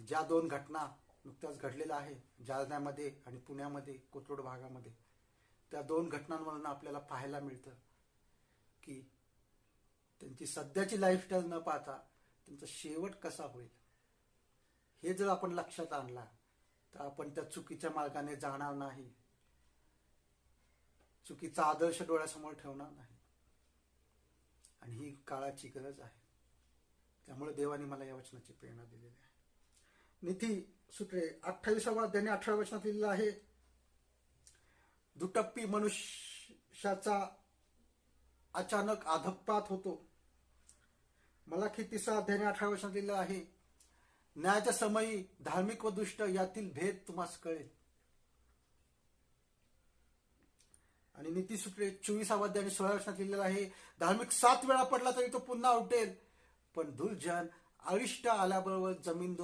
ज्या दोन घटना नुकत्याच घडलेल्या आहे जालन्यामध्ये आणि पुण्यामध्ये कोथरूड भागामध्ये, त्या दोन घटनांमधून आपल्याला पाहायला मिळतं की त्यांची सध्याची लाईफस्टाईल न पाहता त्यांचा शेवट कसा होईल हे जर आपण लक्षात आणला तर आपण त्या चुकीच्या मार्गाने जाणार नाही, चुकीचा आदर्श डोळ्यासमोर ठेवणार नाही. आणि ही काळाची गरज आहे. त्यामुळे देवाने मला या वचनाची प्रेरणा दिलेली आहे. नीती सूत्रे 28व्या अध्यायाने 18व्या वचनात लिहिलेलं आहे, दुटप्पी मनुष्याचा अचानक अधःपात होतो. मलाकी 3 अध्यायाने 18व्या वचनात लिहिलेलं आहे, न्यायाच्या समयी धार्मिक व दुष्ट यातील भेद तुम्हास कळेल. आणि नीतीसूत्रे 24व्या अध्यायाने 16व्या वचनात लिहिलेलं आहे, धार्मिक 7 वेळा पडला तरी तो पुन्हा उठेल, पण दुर्जन अरिष्ट आल्याबरोबर जमीन